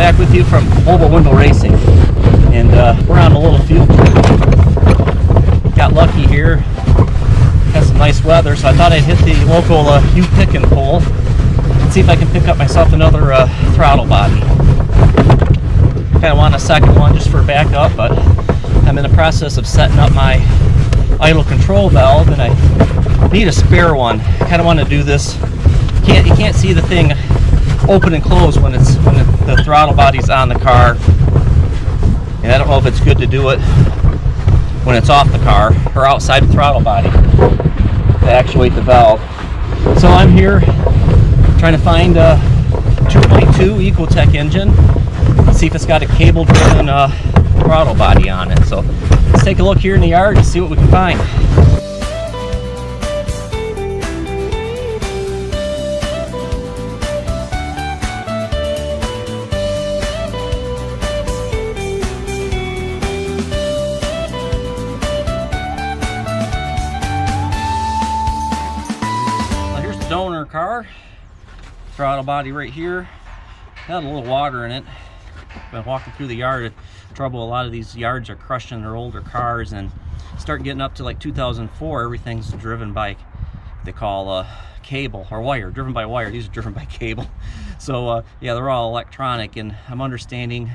back with you from Mobile Window Racing, and we're on a little field trip. Got lucky here, had some nice weather, so I thought I'd hit the local pick and pull and see if I can pick up myself another throttle body. Kind of want a second one just for backup, but I'm in the process of setting up my idle control valve, and I need a spare one. Kind of want to do this. You can't see the thing open and close when the throttle body's on the car, and I don't know if it's good to do it when it's off the car or outside the throttle body to actuate the valve. So I'm here trying to find a 2.2 Ecotech engine, see if it's got a cable driven throttle body on it. So let's take a look here in the yard and see what we can find. Donor car, throttle body right here. Got a little water in it. Been walking through the yard. Trouble, a lot of these yards are crushing their older cars, and start getting up to like 2004, everything's driven by, they call cable or wire, driven by wire. These are driven by cable. So yeah, they're all electronic, and I'm understanding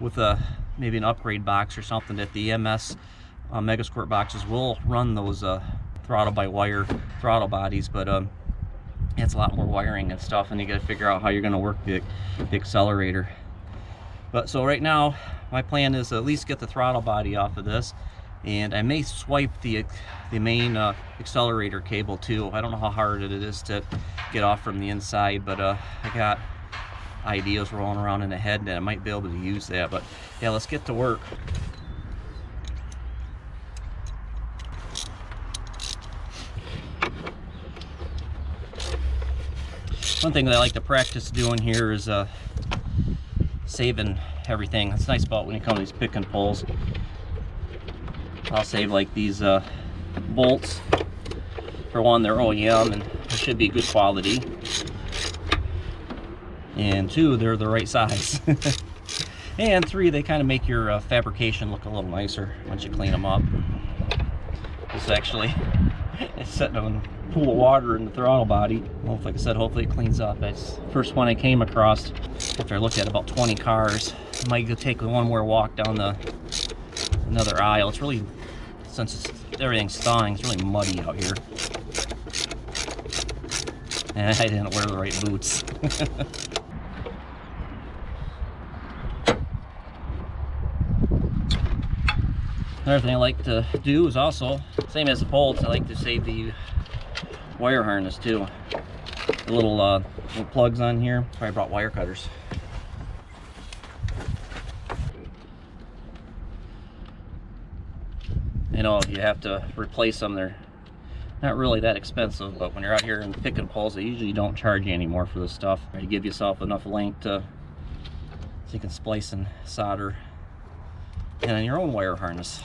with maybe an upgrade box or something that the EMS Megasquirt boxes will run those throttle by wire throttle bodies, but it's a lot more wiring and stuff, and you got to figure out how you're going to work the accelerator. But so right now my plan is to at least get the throttle body off of this, and I may swipe the main accelerator cable too. I don't know how hard it is to get off from the inside, but I got ideas rolling around in the head that I might be able to use that. But yeah, let's get to work. One thing that I like to practice doing here is saving everything. That's nice about when you come to these pick and pulls. I'll save like these bolts. For one, they're OEM and they should be good quality. And two, they're the right size. And three, they kind of make your fabrication look a little nicer once you clean them up. This actually, it's sitting on a pool of water in the throttle body. Well, like I said, hopefully it cleans up. That's the first one I came across after I looked at about 20 cars. I might go take one more walk down another aisle. It's really, since everything's thawing, it's really muddy out here. And I didn't wear the right boots. Another thing I like to do is also, same as the bolts, I like to save the wire harness too. The little plugs on here. I brought wire cutters. You know, you have to replace them. They're not really that expensive, but when you're out here in pick and pulls, they usually don't charge you anymore for this stuff. You give yourself enough length so you can splice and solder and then your own wire harness.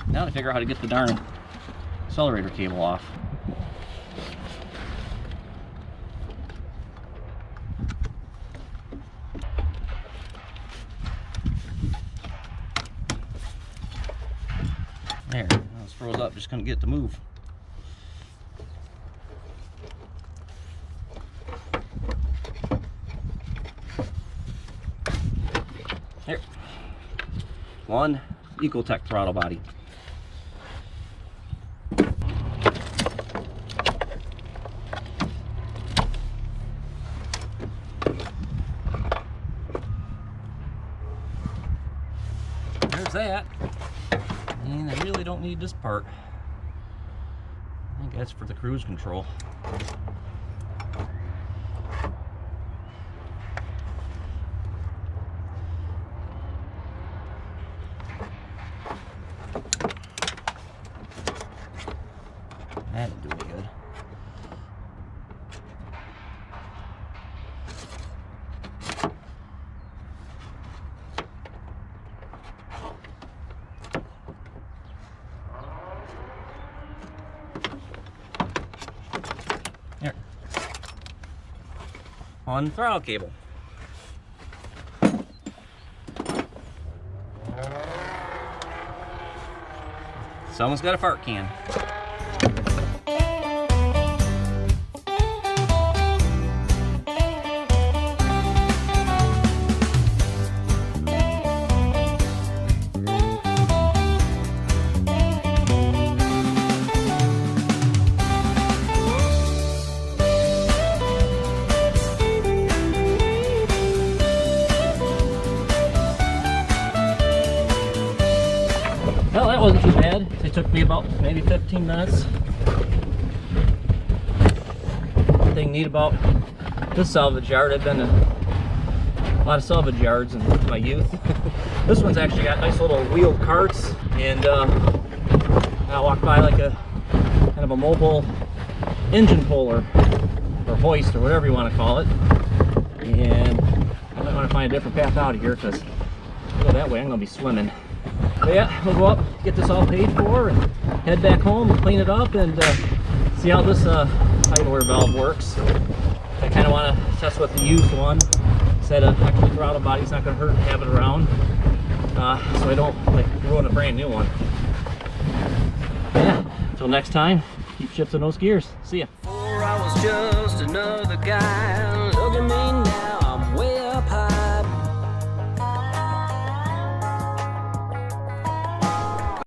Now to figure out how to get the darn accelerator cable off. There, now it's froze up, just couldn't get it to move. Here, one Ecotech throttle body. There's that. And I really don't need this part. I think that's for the cruise control. That'll do it good. on the throttle cable. Someone's got a fart can. Well, that wasn't too bad. It took me about maybe 15 minutes. One thing neat about this salvage yard, I've been to a lot of salvage yards in my youth. This one's actually got nice little wheeled carts, and I walked by like a kind of a mobile engine puller or hoist or whatever you want to call it. And I might want to find a different path out of here, because if I go that way I'm going to be swimming. But yeah, we'll go up, get this all paid for, and head back home and clean it up and see how this idler valve works. I kind of want to test with the used one. Said actually throttle body's not going to hurt to have it around, so I don't like ruin a brand new one. But yeah, until next time, keep shifting those gears. See ya. I was just another guy looking